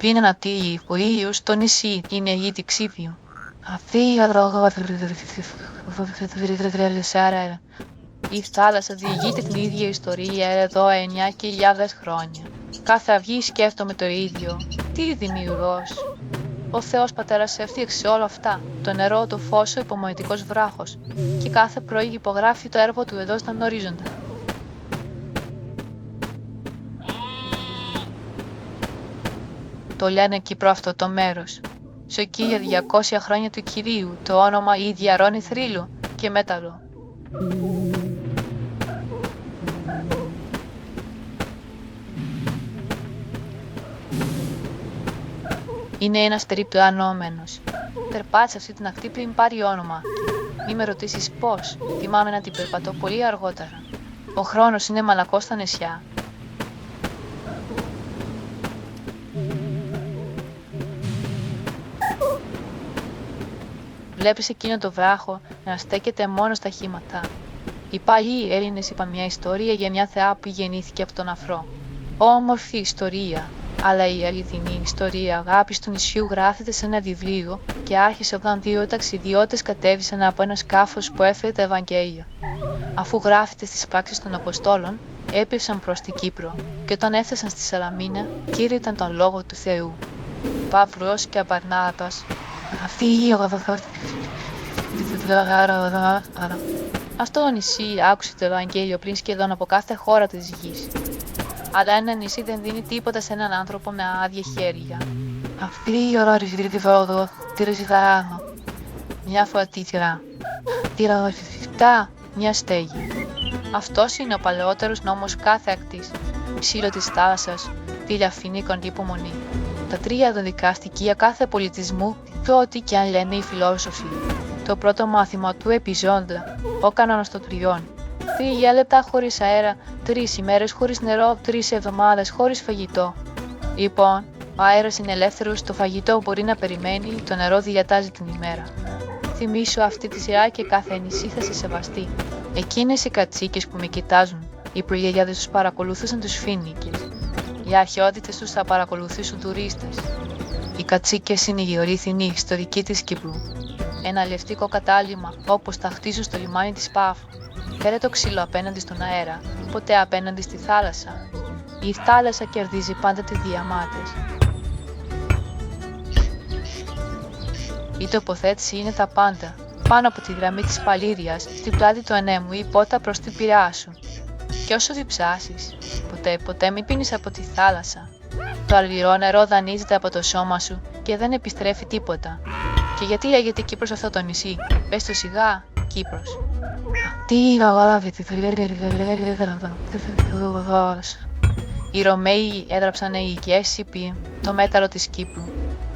είναι ένα τύλι, ο ήλιος στο νησί είναι η γη ξύπνιο. Αυτή η θάλασσα διηγείται την ίδια ιστορία εδώ 9.000 χρόνια. Κάθε αυγή σκέφτομαι το ίδιο. Τι δημιουργός. Ο Θεός Πατέρας έφτιαξε όλα αυτά. Το νερό, το φως, ο υπομονητικός βράχος. Και κάθε πρωί υπογράφει το έργο του εδώ στον ορίζοντα. Το λένε Κύπρο αυτό το μέρος. Σε 1200 χρόνια του Κυρίου το όνομα ήδη αρώνει θρύλο και μέταλλο. Είναι ένας περίπου ανώμενος. Περπάτησε αυτή την ακτή πριν πάρει όνομα. Μη με ρωτήσεις πώς, θυμάμαι να την περπατώ πολύ αργότερα. Ο χρόνος είναι μαλακός στα νησιά. Βλέπεις εκείνο το βράχο να στέκεται μόνο στα χήματα. Οι παλιοί Έλληνες είπαν μια ιστορία για μια θεά που γεννήθηκε από τον αφρό. Όμορφη ιστορία, αλλά η αληθινή ιστορία αγάπης του νησιού γράφεται σε ένα βιβλίο και άρχισε όταν δύο ταξιδιώτες κατέβησαν από ένα σκάφος που έφερε τα Ευαγγέλια. Αφού γράφεται στις πράξεις των Αποστόλων, έπεσαν προς την Κύπρο και όταν έφτασαν στη Σαλαμίνα, κήρυταν τον λόγο του Θεού. Παύλος και Μπαρνάβας. Αυτό το νησί άκουσε το Ευαγγέλιο πριν σχεδόν από κάθε χώρα της γης. Αλλά ένα νησί δεν δίνει τίποτα σε έναν άνθρωπο με άδεια χέρια. Μια φωτίτρα. Μια στέγη. Αυτός είναι ο παλαιότερος νόμος κάθε ακτής. Ψήλο της θάλασσας, τη φοινίκων και υπομονή. Τα τρία δοδικά στοιχεία κάθε πολιτισμού και ό,τι και αν λένε οι φιλόσοφοι. Το πρώτο μάθημα του επιζώντα, ο κανόνας των τριών. 3 λεπτά χωρίς αέρα, 3 ημέρες χωρίς νερό, 3 εβδομάδες χωρίς φαγητό. Λοιπόν, ο αέρας είναι ελεύθερος, το φαγητό μπορεί να περιμένει, το νερό διατάζει την ημέρα. Θυμήσου αυτή τη σειρά και κάθε νησί θα σε σεβαστεί. Εκείνες οι κατσίκες που με κοιτάζουν, οι προγιαγιάδες τους παρακολουθούσαν τους φοίνικες. Οι αρχαιότητες τους θα παρακολουθήσουν τουρίστες. Οι κατσίκες είναι η ορίθινη ιστορική της Κύπρου. Ένα λευτικό κατάλημα όπως τα χτίζουν στο λιμάνι της Πάφου. Φέρε το ξύλο απέναντι στον αέρα, ποτέ απέναντι στη θάλασσα. Η θάλασσα κερδίζει πάντα τις διαμάτες. Η τοποθέτηση είναι τα πάντα. Πάνω από τη γραμμή της Παλίριας, στην πλάτη του ανέμου ή πότα προς την πυρά σου. Και όσο διψάσεις, ποτέ μην πίνεις από τη θάλασσα. Το αλυρό νερό δανείζεται από το σώμα σου και δεν επιστρέφει τίποτα. Και γιατί λέγεται Κύπρος αυτό το νησί, πες το σιγά, Κύπρος. Οι Ρωμαίοι έδραψαν οι οικίες ήπιοι το μέταλλο της Κύπρου.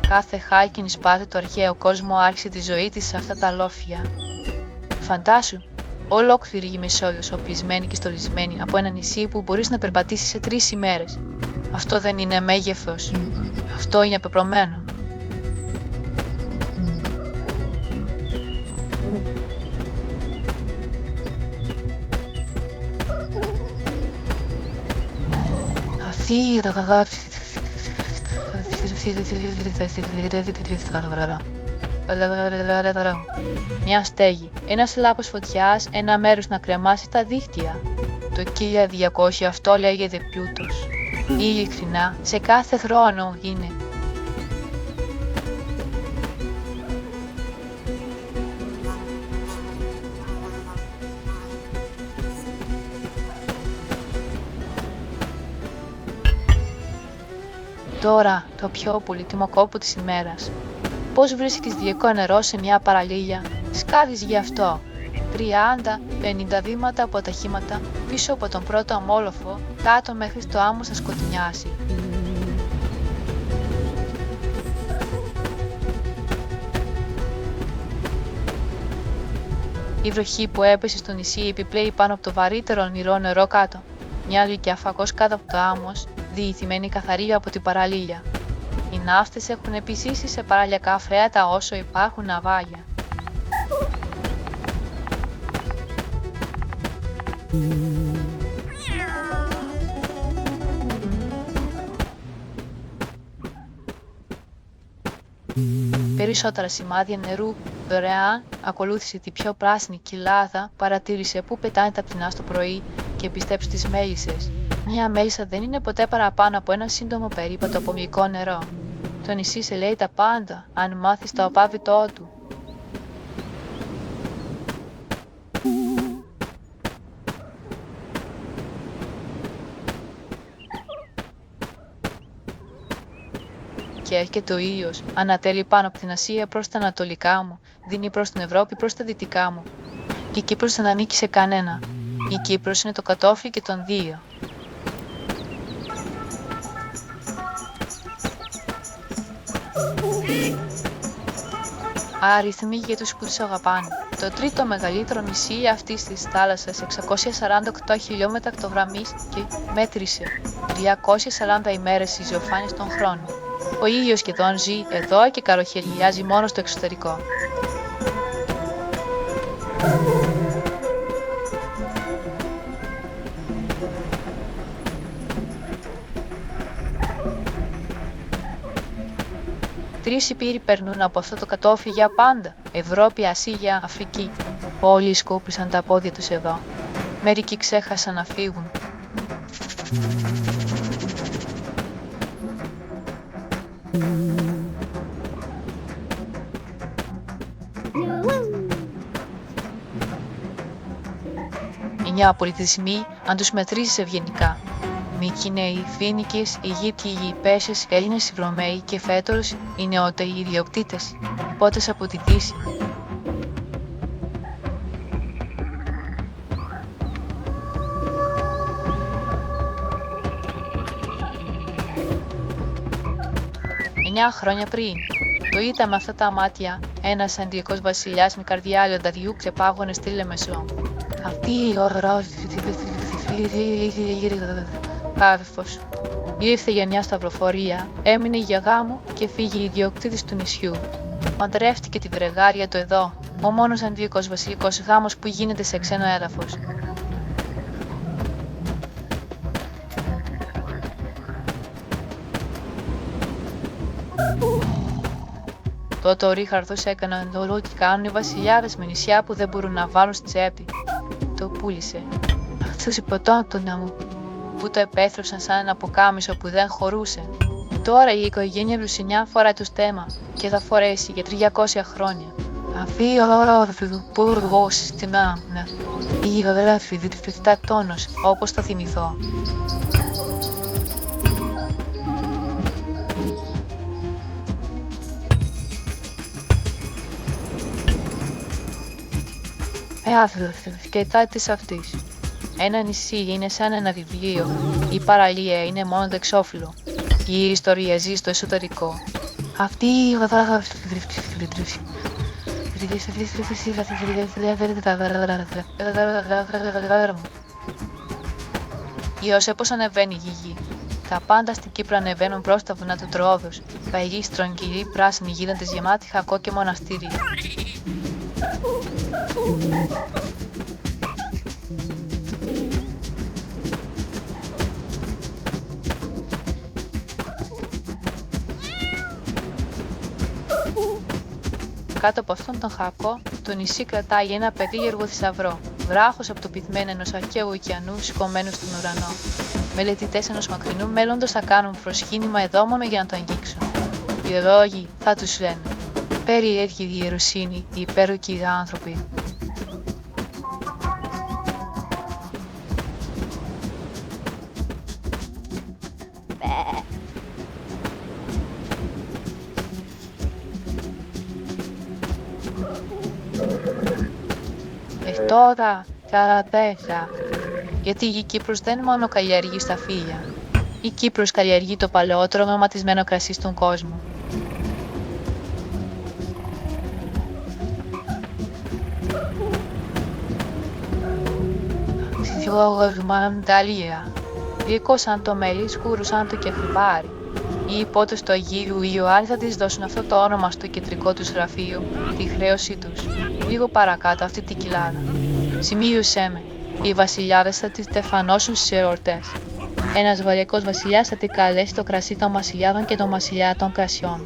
Κάθε χάλκινη σπάθη του αρχαίου κόσμου άρχισε τη ζωή της σε αυτά τα λόφια. Φαντάσου, ολόκληρη η Μεσόγειος οπλισμένη και στολισμένη από ένα νησί που μπορείς να περπατήσεις σε 3 ημέρες. Αυτό δεν είναι μέγεθος. Αυτό είναι πεπρωμένο. Μια στέγη, ένας λάπος φωτιάς, ένα μέρος να κρεμάσει τα δίχτυα. Το 1200 αυτό λέγεται πλούτος. Ειλικρινά, σε κάθε χρόνο είναι. Τώρα, το πιο πολύτιμο κόπο της ημέρας. Πώς βρίσκεις γλυκό νερό σε μια παραλία, σκάβεις γι' αυτό. 30-50 βήματα από τα χήματα πίσω από τον πρώτο αμόλοφο, κάτω μέχρι στο άμμο θα σκοτεινιάσει. Η βροχή που έπεσε στο νησί επιπλέει πάνω από το βαρύτερο ονειρό νερό κάτω. Μια γλυκιά φακός κάτω από το άμμος, διηθυμένη καθαρή από την παραλία. Οι ναύτες έχουν επισύσει σε παραλιακά φρέατα όσο υπάρχουν ναυάγια. Περισσότερα σημάδια νερού δωρεάν ακολούθησε την πιο πράσινη κοιλάδα, παρατήρησε πού πετάνε τα πτηνά στο πρωί και πιστέψει τις μέλισσες. Μια μέλισσα δεν είναι ποτέ παραπάνω από ένα σύντομο περίπατο από μυϊκό νερό. Το νησί σε λέει τα πάντα, αν μάθεις το απάβητό του. Και έρχεται ο ήλιος, ανατέλει πάνω από την Ασία προς τα ανατολικά μου, δίνει προς την Ευρώπη προς τα δυτικά μου. Η Κύπρος δεν ανήκει σε κανένα. Η Κύπρος είναι το κατόφλι και των δύο. Αριθμοί για τους που τους αγαπάνε. Το τρίτο μεγαλύτερο νησί αυτής της θάλασσας, 648 χιλιόμετρα ακτογραμμής και μέτρησε 340 ημέρες ιζεοφάνειας τον χρόνο. Ο ήλιος σχεδόν ζει εδώ και καροχαιριάζει μόνο στο εξωτερικό. Τρεις υπήροι περνούν από αυτό το κατόφλι για πάντα. Ευρώπη, Ασία, Αφρική. Όλοι σκούπισαν τα πόδια τους εδώ. Μερικοί ξέχασαν να φύγουν. Εννιά πολιτισμοί, αν τους μετρήσεις ευγενικά. Μυκηναίοι, Φοίνικες, Αιγύπτιοι, Πέρσες, Έλληνες, Ρωμαίοι και φέτος οι νεότεροι ιδιοκτήτες, πότες από τη Δύση. Εννιά χρόνια πριν, το είδα με αυτά τα μάτια ένας αντρικός βασιλιάς με καρδιά λιονταριού ξεπάγωνε στη Λεμεσό. Αυτή η ώρα άδελφος. Ήρθε για μια σταυροφορία, έμεινε για γάμο και φύγει ιδιοκτήτης του νησιού. Παντρεύτηκε τη βρεγάρια του εδώ, ο μόνος αντρικός βασιλικός γάμος που γίνεται σε ξένο έδαφος. Τότε ο Ρίχαρδος έκανε όλο τι κάνουν οι βασιλιάδες με νησιά που δεν μπορούν να βάλουν στη τσέπη. Το πούλησε. Αυτός υποτόντωνα μου, που το επέστρεψαν σαν ένα ποκάμισο που δεν χωρούσε. Τώρα η οικογένεια Λουσινιά φοράει το στέμα και θα φορέσει για 300 χρόνια. Αφή ο πουργός στην άμυνα. Η γραφή διτφυκτά τόνος, όπως θα θυμηθώ. Και τα της αυτής. Ένα νησί είναι σαν ένα βιβλίο. Η παραλία είναι μόνο το εξώφυλλο. Η ιστορία ζει στο εσωτερικό. Αυτή η Ιωσέπος ανεβαίνει η γη. Τα πάντα στην Κύπρο ανεβαίνουν προς τα βουνά του Τρόοδος. Παγιοί, στρογγυλοί, πράσινοι γίνοντες γεμάτοι χακό και μοναστήρι. Κάτω από αυτόν τον χακό, το νησί κρατάει ένα περίεργο θησαυρό, βράχος από το πυθμένο ενός αρχαίου ωκεανού σηκωμένου στον ουρανό. Μελετητές ενός μακρινού μέλλοντος θα κάνουν προσκύνημα εδώ μόνο για να το αγγίξουν. Οι λόγοι θα τους λένε. Περίεργη ιεροσύνη, οι υπέροχοι άνθρωποι. Τώρα, 44. Γιατί η Κύπρος δεν μόνο καλλιεργεί στα φύλλα. Η Κύπρος καλλιεργεί το παλαιότερο μεματισμένο κρασί στον κόσμο. Μανταλία. Γλυκό σαν το μέλι, σκούρο σαν το κεφρυπάρι. Οι υπότες του Αγίου Ιωάννη θα της δώσουν αυτό το όνομα στο κεντρικό τους γραφείο, τη χρέωσή τους, λίγο παρακάτω αυτή την κοιλάδα. Σημείωσέ με, οι βασιλιάδες θα τη στεφανώσουν στις εορτές. Ένας βαριακός βασιλιάς θα τη καλέσει το κρασί των βασιλιάδων και τον βασιλιά των κρασιών.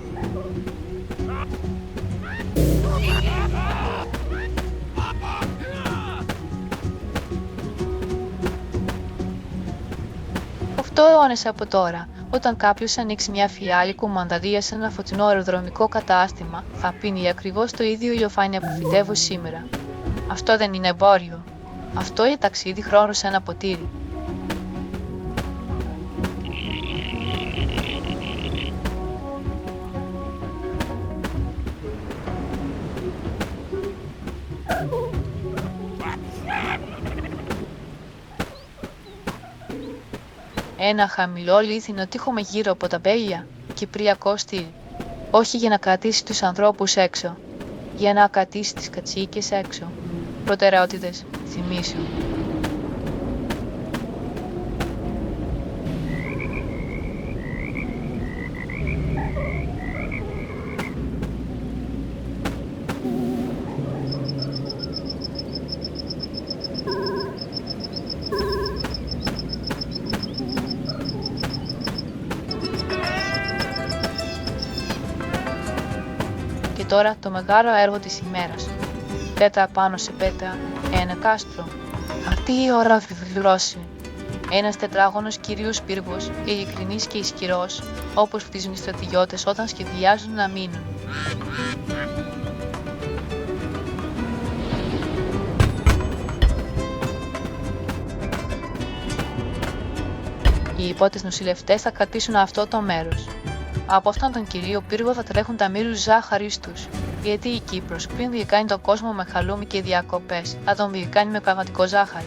αιώνες από τώρα, όταν κάποιος ανοίξει μια φιάλη κουμανταρία σε ένα φωτεινό αεροδρομικό κατάστημα, θα πίνει ακριβώς το ίδιο ηλιοφάνεια που φυτεύω σήμερα. Αυτό δεν είναι εμπόριο. Αυτό είναι ταξίδι χρόνου σε ένα ποτήρι. Ένα χαμηλό λίθινο τείχο με γύρω από τα μπέλια, κυπριακό στυλ. Όχι για να κρατήσει τους ανθρώπους έξω, για να κρατήσει τις κατσίκες έξω. Προτεραιότητες, θυμήσου. Και τώρα το μεγάλο έργο της ημέρας. Πέτρα πάνω σε πέτρα, ένα κάστρο. Αυτή η ώρα θα δηλώσει. Ένας τετράγωνος κυρίως πύργος, ειλικρινής και ισχυρός, όπως χτίζουν οι στρατιώτες όταν σχεδιάζουν να μείνουν. Οι υπότες νοσηλευτές θα κρατήσουν αυτό το μέρος. Από αυτόν τον κυρίο πύργο θα τρέχουν τα μύρους ζάχαρης τους. Γιατί η Κύπρος, πριν διεκάνει τον κόσμο με χαλούμι και διακοπές, θα τον διεκάνει με πραγματικό ζάχαρη.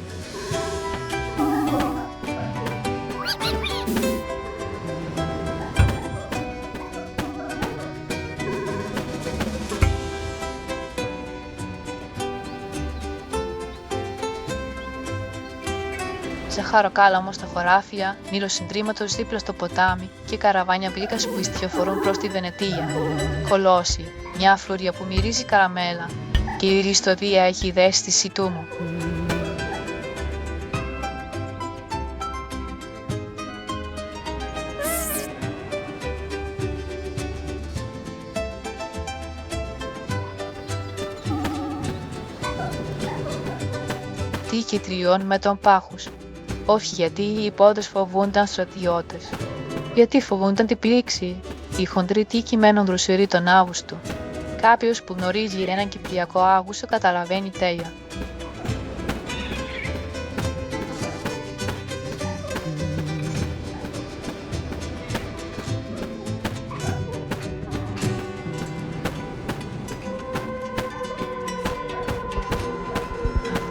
Ζαχαροκάλαμο στα χωράφια, Νείλος συντρίμματος δίπλα στο ποτάμι και καραβάνια μπλίκας που ιστιοφορούν προς τη Βενετία. Κολόσι, μια φλουρία που μυρίζει καραμέλα και η ρηστοδία έχει δέστηση τούμου. Τύχη 3 μέτρων πάχους. Όχι γιατί οι υπότες φοβούνταν στρατιώτες. Γιατί φοβούνταν την πλήξη. Η χοντρή τύχη μένουν δροσερή τον Αύγουστο. Κάποιος που γνωρίζει έναν κυπριακό Αύγουστο καταλαβαίνει τέλεια.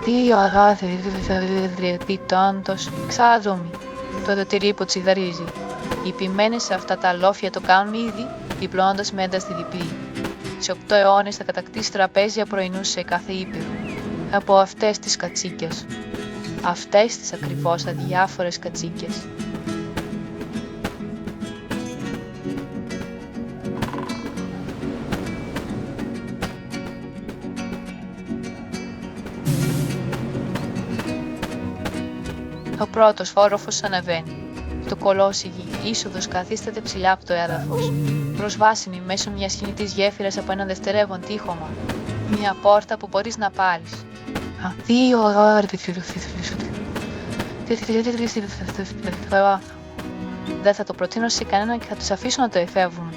Τι αγάπη τάντος ξάδρομη, το δοτηρί που τσιδαρίζει. Οι ποιμένες σε αυτά τα αλόφια το κάνουν ήδη, διπλώνοντας με ένταση διπλή. Σε 8 αιώνες θα κατακτήσει τραπέζια πρωινού σε κάθε ήπειρο. Από αυτές τις κατσίκες. Αυτές τις ακριβώς αδιάφορες κατσίκες. Ο πρώτος όροφος ανεβαίνει. Το κολόσι γη, είσοδος καθίσταται ψηλά από το έδαφος. Προσβάσιμη μέσω μιας κινητής γέφυρας από ένα δευτερεύον τείχομα. Μια πόρτα που μπορείς να πάρεις. Δεν θα το προτείνω σε κανέναν και θα τους αφήσω να το εφεύρουν.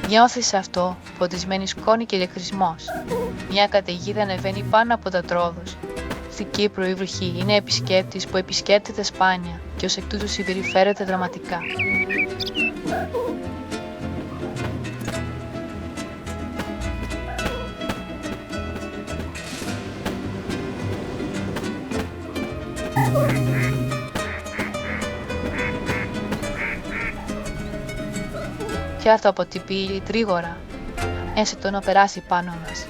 Νιώθεις αυτό, φωτισμένη σκόνη και ηλεκτρισμός. Μια καταιγίδα ανεβαίνει πάνω από τα τρόδους. Στην Κύπρο η βροχή είναι επισκέπτης που επισκέπτεται σπάνια και ως εκ τούτου συμπεριφέρεται δραματικά. Κι έρθω από την πύλη τρίγορα, ένσετο να περάσει πάνω μας.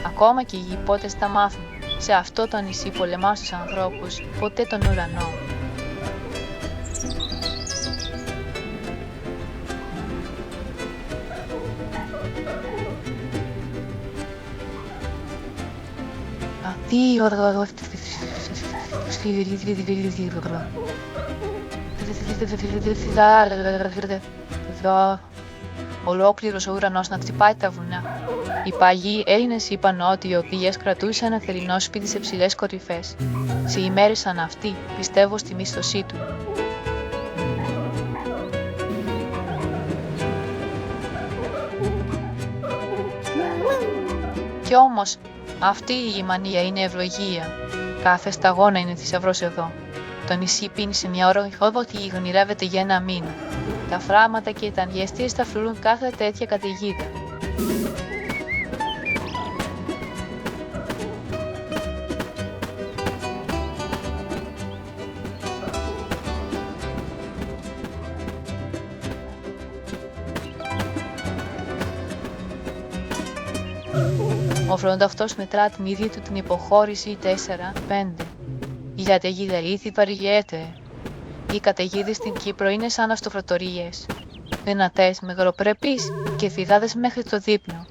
Ακόμα και οι υπότες τα μάθουν. Σε αυτό το νησί πολεμάς τους ανθρώπους, ποτέ τον ουρανό. εδώ ολόκληρος ο ουρανός να χτυπάει τα βουνά. Οι παλιοί Έλληνες είπαν ότι ο Δίας κρατούσε ένα θερινό σπίτι σε ψηλές κορυφές. Σε ημέρες σαν αυτή πιστεύω στη μίσθωσή του. Κι όμως αυτή η μανία είναι ευλογία. Κάθε σταγόνα είναι θησαυρός εδώ. Το νησί πίνει σε μια ώρα ότι γονειρεύεται για ένα μήνα. Τα φράγματα και οι τανιεστίες θα φρουρούν κάθε τέτοια καταιγίδα. Ο φρονταυτός μετρά την ίδια του την υποχώρηση 4-5. Η καταιγίδα ήθη βαριέται. Οι καταιγίδες στην Κύπρο είναι σαν αυτοκρατορίες. Δυνατές, μεγαλοπρεπείς και φυγάδες μέχρι το δείπνο.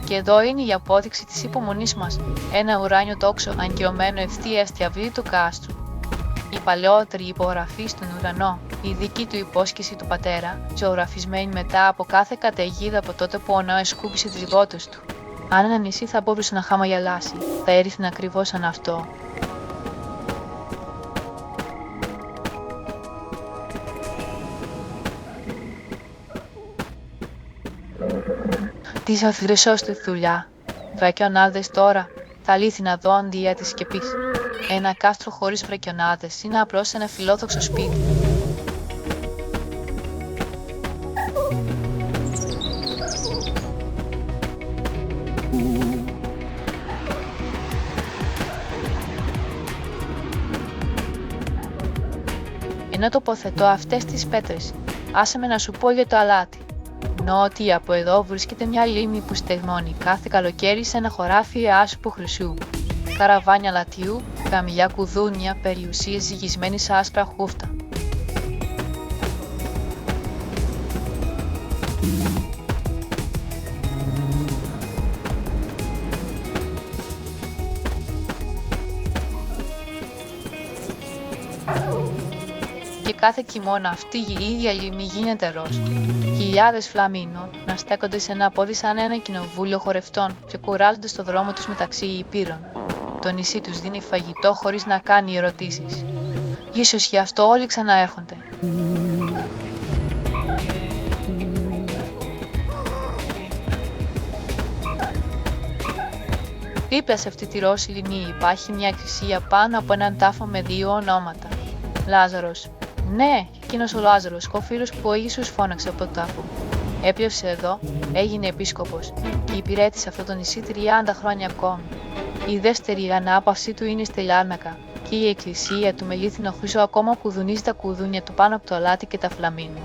Και εδώ είναι η απόδειξη της υπομονής μας. Ένα ουράνιο τόξο αγκαιωμένο ευθείας στη αυλή του κάστρου. Η παλαιότερη υπογραφή στον ουρανό, η δική του υπόσχεση του πατέρα, ζωγραφισμένη μετά από κάθε καταιγίδα από τότε που ο Νόε σκούπισε τις γότες του. Αν ένα νησί θα μπορούσε να χαμογελάσει, θα έριθνε ακριβώς σαν αυτό. Τις αφηρεσός του δουλειά. Βρακιονάδες τώρα, θα αλήθινα δόντια της σκεπής. Ένα κάστρο χωρίς βρακιονάδες είναι απλώς ένα φιλόδοξο σπίτι. Ενώ τοποθετώ αυτές τις πέτρες, άσε με να σου πω για το αλάτι. Νότια από εδώ βρίσκεται μια λίμνη που στεγνώνει κάθε καλοκαίρι σε ένα χωράφι άσπου χρυσού. Καραβάνια λατιού, χαμηλιά κουδούνια, περιουσίες ζυγισμένοι σε άσπρα χούφτα. Και κάθε κοιμώνα αυτή η ίδια λίμνη γίνεται ροζ. Χιλιάδες φλαμίνο να στέκονται σε ένα πόδι σαν ένα κοινοβούλιο χορευτών και κουράζονται στο δρόμο τους μεταξύ υπήρων. Το νησί τους δίνει φαγητό χωρίς να κάνει ερωτήσεις. Ίσως γι' αυτό όλοι ξαναέρχονται. Δίπλα σε αυτή τη ροζ λινή υπάρχει μια εκκλησία πάνω από έναν τάφο με δύο ονόματα. Λάζαρος. Ναι, εκείνος ο Λάζαρος, ο φίλος που ο Ιησούς φώναξε από το τάφο. Έπλευσε εδώ, έγινε επίσκοπος και υπηρέτησε αυτό το νησί 30 χρόνια ακόμη. Η δεύτερη ανάπαυσή του είναι στη Λάρνακα και η εκκλησία του με λίθινο χρυσό ακόμα κουδουνίζει τα κουδούνια του πάνω από το αλάτι και τα φλαμίνου.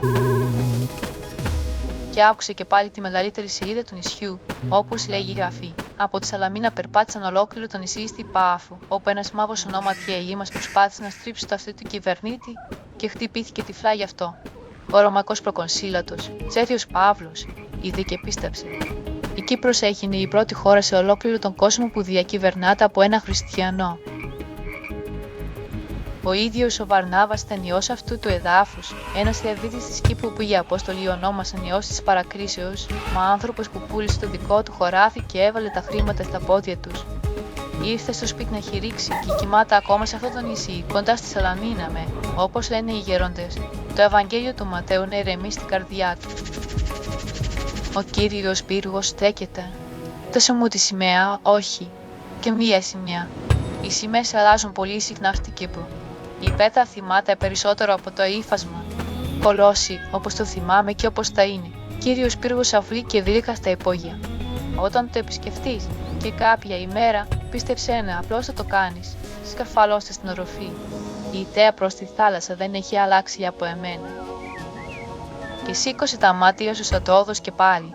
Και άκουσε και πάλι τη μεγαλύτερη σελίδα του νησιού, όπως λέγει η γραφή. Από τη Σαλαμίνα περπάτησαν ολόκληρο το νησί στη Πάφο, όπου ένας μαύρος ονόματι Ελίμας προσπάθησε να στρίψει το αυτί του κυβερνήτη και χτυπήθηκε τυφλά γι' αυτό. Ο Ρωμαϊκός προκονσίλατος, Σέριος Παύλος, είδε και πίστεψε. Η Κύπρος έγινε η πρώτη χώρα σε ολόκληρο τον κόσμο που διακυβερνάται από ένα χριστιανό. Ο ίδιος ο Βαρνάβας ήταν ιός αυτού του εδάφους, ένας Λεβίτης της Κύπρου που οι Απόστολοι ονόμασαν ιός της παρακρίσεως, μα άνθρωπος που πούλησε το δικό του χωράφι και έβαλε τα χρήματα στα πόδια τους. Ήρθε στο σπίτι να χυρίξει και κοιμάται ακόμα σε αυτό το νησί, κοντά στη Σαλαμίνα με, όπως λένε οι γέροντες, το Ευαγγέλιο του Ματέου να ηρεμεί στην καρδιά του. Ο Κύριος πύργος στέκεται. Δώσε μου τη σημαία, όχι, και μία σημαία. Οι σημαίες αλλάζουν πολύ συχνά στην Κύπρο. Η πέτρα θυμάται περισσότερο από το ύφασμα. Κολώσει, όπως το θυμάμαι και όπως θα είναι. Κύριος πύργος αυλή και δίληκα στα υπόγεια. Όταν το επισκεφτείς και κάποια ημέρα, πίστεψέ με, απλώς θα το κάνεις. Σκαρφαλώστε στην οροφή. Η ιδέα προς τη θάλασσα δεν έχει αλλάξει από εμένα. Και σήκωσε τα μάτια σου σαν το όδος και πάλι.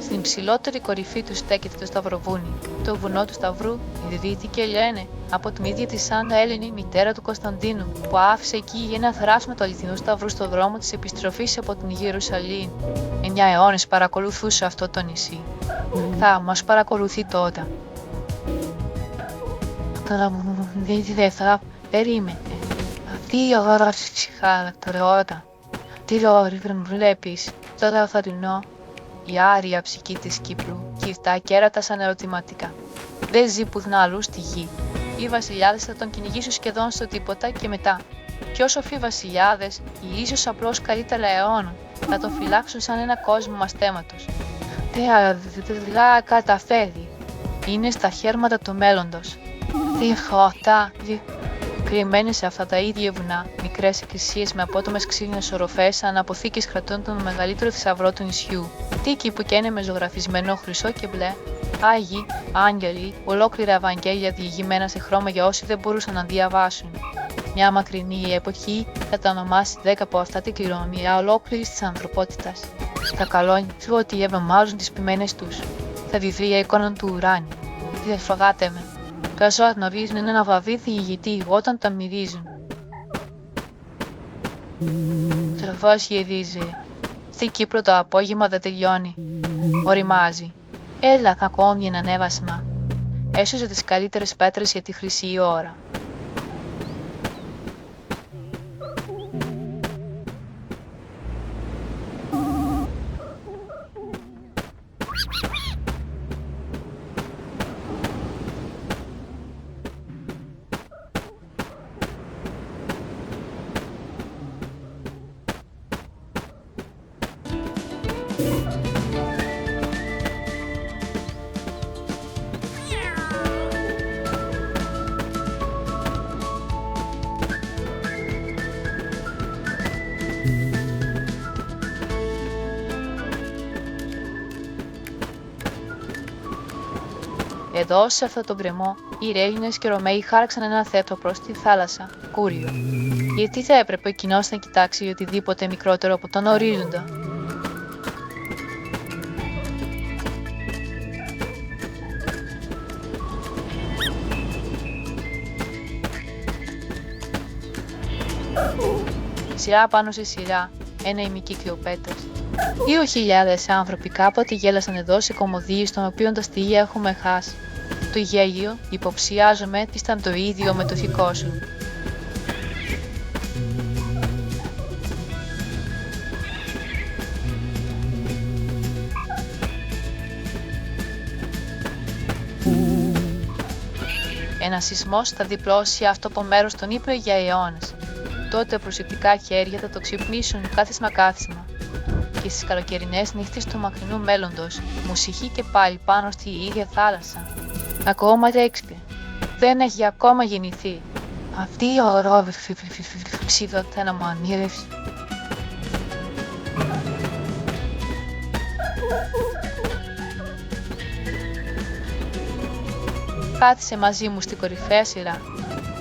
Στην ψηλότερη κορυφή του στέκεται το Σταυροβούνι, το βουνό του Σταυρού, ιδρύθηκε, λένε, από την ίδια τη Σάντα Έλενη, μητέρα του Κωνσταντίνου, που άφησε εκεί για να θράσουμε το αληθινού Σταυρού στο δρόμο της επιστροφής από την Ιερουσαλήμ. 9 αιώνες παρακολουθούσε αυτό το νησί. Θα μας παρακολουθεί τότε. Τώρα μου δεν θα περίμενε. Αυτή η ώρα ψυχαλακτρεότα. Τι ώρα βλέπεις, τώρα θα δεινώ. Η άρια ψυχή της Κύπρου κυρτά κέρατα σαν ερωτηματικά. Δεν ζει πουθενά αλλού στη γη. Οι βασιλιάδες θα τον κυνηγήσουν σχεδόν στο τίποτα και μετά. Πιο σοφοί βασιλιάδες, ή ίσως απλώς καλύτερα αιώνων, θα τον φυλάξουν σαν ένα κόσμο μαστέματος. Δεν καταφέρει. Είναι στα χέρματα του μέλλοντος. Κρυμμένες σε αυτά τα ίδια βουνά, μικρές εκκλησίες με απότομες ξύλινες οροφές, αναποθήκες κρατούν τον μεγαλύτερο θησαυρό του νησιού. Τίκοι που καίνε με ζωγραφισμένο χρυσό και μπλε, άγιοι, άγγελοι, ολόκληρα Ευαγγέλια διηγημένα σε χρώμα για όσοι δεν μπορούσαν να διαβάσουν. Μια μακρινή εποχή θα τα ονομάσει 10 από αυτά την κληρονομιά ολόκληρη τη ανθρωπότητα. Τα καλώνει ότι ευωμάζουν τις ποιμένες τους. Θα διδρεί η εικόνα του ουράνιου. Δεν φαγάτε με. Τόσο γνωρίζουν ένα βαβί διηγητή όταν τα μυρίζουν. Τροφός γυρίζει. Στη Κύπρο το απόγευμα δεν τελειώνει. Οριμάζει. Έλα, θα κόβει ένα ανέβασμα. Έσωσε τις καλύτερες πέτρες για τη χρυσή ώρα. Εδώ, σε αυτό το γκρεμό, οι Έλληνες και Ρωμαίοι χάραξαν ένα θέατρο προς τη θάλασσα, Κούριο. Γιατί θα έπρεπε εκείνος να κοιτάξει οτιδήποτε μικρότερο από τον ορίζοντα. Σειρά πάνω σε σειρά, ένα ημικύκλιο πέτρες. 2.000 άνθρωποι κάποτε γέλασαν εδώ σε κομμωδίες των οποίων τα στοιχεία έχουμε χάσει. Το γέλιο, υποψιάζομαι, ήταν το ίδιο με το δικό σου. Ένα σεισμός θα διπλώσει αυτό το μέρος τον ύπνο για αιώνες. Τότε προσεκτικά χέρια θα το ξυπνήσουν κάθισμα κάθισμα. Και στις καλοκαιρινές νύχτες του μακρινού μέλλοντος, μουσική και πάλι πάνω στη ίδια θάλασσα. Ακόμα Σέξπιρ. Δεν έχει ακόμα γεννηθεί. Αυτή η ορόβη ψηφιόταν να μου ανήρευσει. Κάθισε μαζί μου στην κορυφαία σειρά.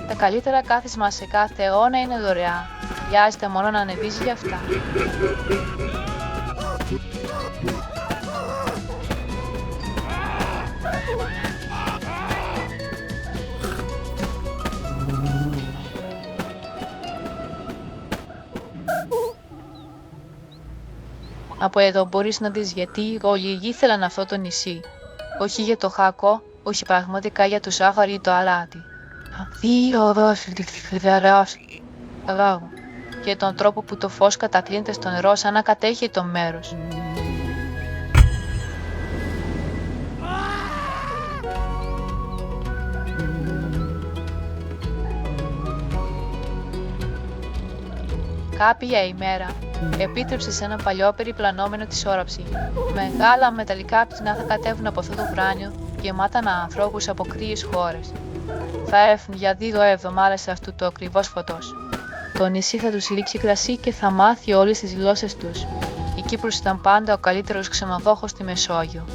Τα καλύτερα κάθισμα σε κάθε αιώνα είναι δωρεά. Χρειάζεται μόνο να ανεβείς για αυτά. Από εδώ μπορείς να δεις γιατί όλοι ήθελαν αυτό το νησί. Όχι για το χάκο, όχι πραγματικά για το ζάχαρη ή το αλάτι. Και τον τρόπο που το φως κατακλίνεται στο νερό σαν να κατέχει το μέρος. Κάποια ημέρα επίτρεψε σε ένα παλιό περιπλανόμενο της όραψη. Μεγάλα μεταλλικά πτηνά θα κατέβουν από αυτό το ουράνιο γεμάτα με ανθρώπους από κρύες χώρες. Θα έρθουν για 2 εβδομάδες αυτού του ακριβώς φωτός. Το νησί θα τους ρίξει κρασί και θα μάθει όλες τις γλώσσες τους. Η Κύπρος ήταν πάντα ο καλύτερος ξενοδόχος στη Μεσόγειο.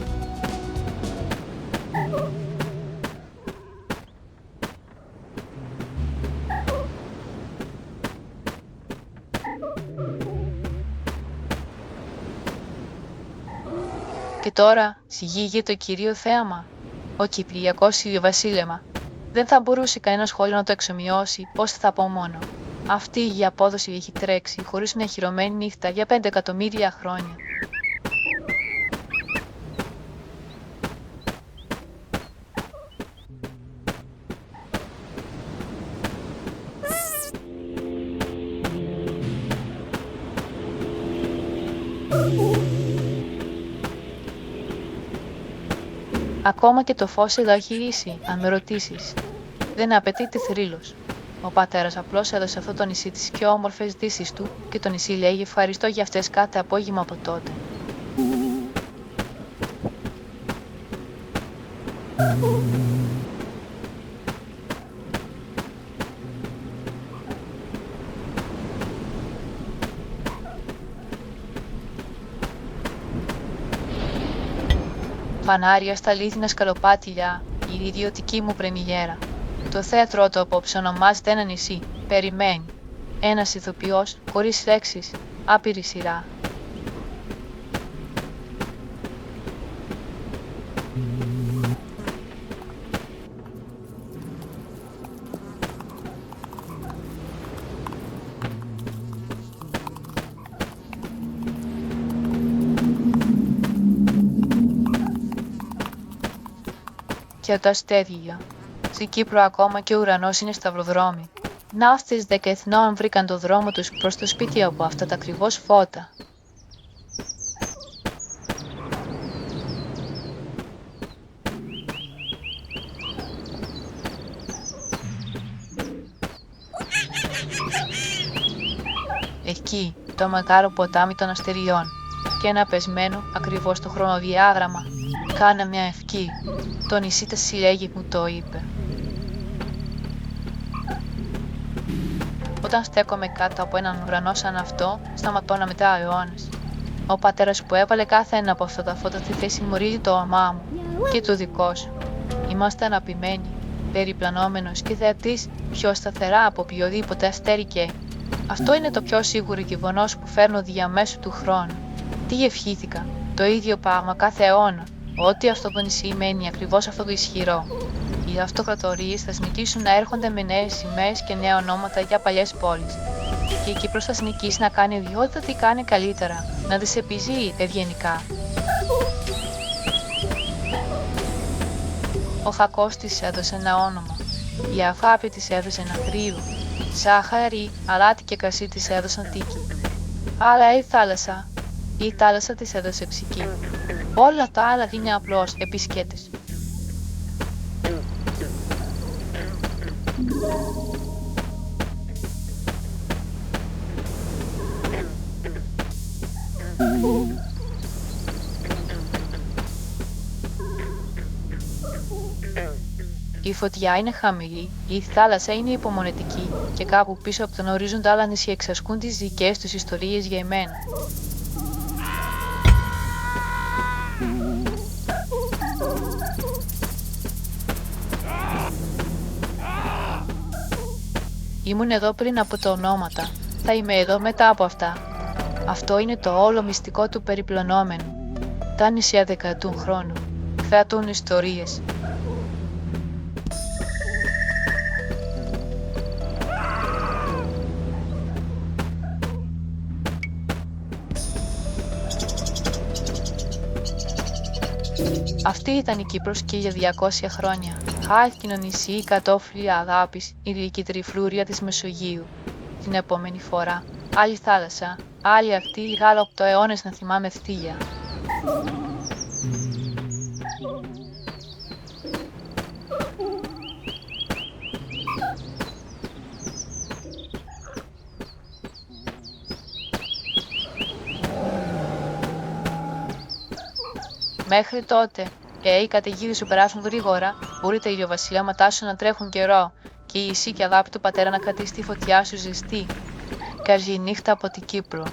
Και τώρα συγγύγει το κυρίω θέαμα, ο κυπριακός ηλιοβασίλεμα. Δεν θα μπορούσε κανένα σχόλιο να το εξομοιώσει, πώς θα πω μόνο. Αυτή η απόδοση έχει τρέξει χωρίς μια χειρωμένη νύχτα για 5 εκατομμύρια χρόνια. Ακόμα και το φως εδώ έχει ρίσει, αν με ρωτήσεις. Δεν απαιτείται θρύλος. Ο πατέρας απλώς έδωσε αυτό το νησί τις πιο όμορφες δύσεις του και το νησί λέγει ευχαριστώ για αυτές κάθε απόγευμα από τότε. Φανάρια στα λίθινα σκαλοπάτια, η ιδιωτική μου πρεμιέρα. Το θέατρο του απόψε ονομάζεται ένα νησί. Περιμένει. Ένας ηθοποιός, χωρίς λέξεις, άπειρη σειρά. Και τα αστέρια. Στην Κύπρο ακόμα και ο ουρανός είναι σταυροδρόμι. Ναύτες 10 εθνών βρήκαν το δρόμο τους προς το σπίτι από αυτά τα ακριβώς φώτα. Εκεί το μεγάλο ποτάμι των αστεριών και ένα πεσμένο ακριβώς στο χρονοδιάγραμμα. Κάνα μια ευχή. Το νησί τα συλλέγει μου το είπε. Όταν στέκομαι κάτω από έναν ουρανό σαν αυτό, σταματώ να μετράω αιώνες. Ο πατέρας που έβαλε κάθε ένα από αυτά τα φώτα στη θέση μου ρίζει το όνομά μου και το δικό σου. Είμαστε αναπημένοι, περιπλανόμενος και θεατής πιο σταθερά από οποιοδήποτε αστέρι και. Αυτό είναι το πιο σίγουρο γεγονός που φέρνω διαμέσου του χρόνου. Τι ευχήθηκα, το ίδιο πράγμα κάθε αιώνα. Ότι αυτό το νησί μένει ακριβώς αυτό το ισχυρό. Οι αυτοκρατορίες θα συνεχίσουν να έρχονται με νέες σημαίες και νέα ονόματα για παλιές πόλεις. Και η Κύπρος θα συνεχίσει να κάνει ό,τι κάνει καλύτερα, να τις επιζεί ευγενικά. Ο Χακός της έδωσε ένα όνομα. Η Αγάπη της έδωσε ένα θρύο. Ζάχαρη, αλάτι και κρασί της έδωσαν τίκη. Αλλά η θάλασσα της έδωσε ψυχή. Όλα τα άλλα είναι απλώς επισκέτες. Η φωτιά είναι χαμηλή, η θάλασσα είναι υπομονετική και κάπου πίσω από τον ορίζοντα άλλα νησιά εξασκούν τις δικές τους ιστορίες για εμένα. Ήμουν εδώ πριν από τα ονόματα. Θα είμαι εδώ μετά από αυτά. Αυτό είναι το όλο μυστικό του περιπλανόμενου. Τα νησιά δεκατούν χρόνου. Θεατούν ιστορίες. Αυτή ήταν η Κύπρος και για 200 χρόνια. Χάλκινο νησί, κατόφλι αγάπης, η λυκή τριφλούρια της Μεσογείου. Την επόμενη φορά, άλλη θάλασσα, άλλη αυτή η Γάλλα 8 αιώνες να θυμάμαι φτύλια. Μέχρι τότε, οι καταιγίδες σου περάσουν γρήγορα, μπορεί τα ηλιοβασιλέματά σου να τρέχουν καιρό και η ησύ και αγάπη του πατέρα να κρατήσει τη φωτιά σου ζεστή. Καρζή νύχτα από την Κύπρο.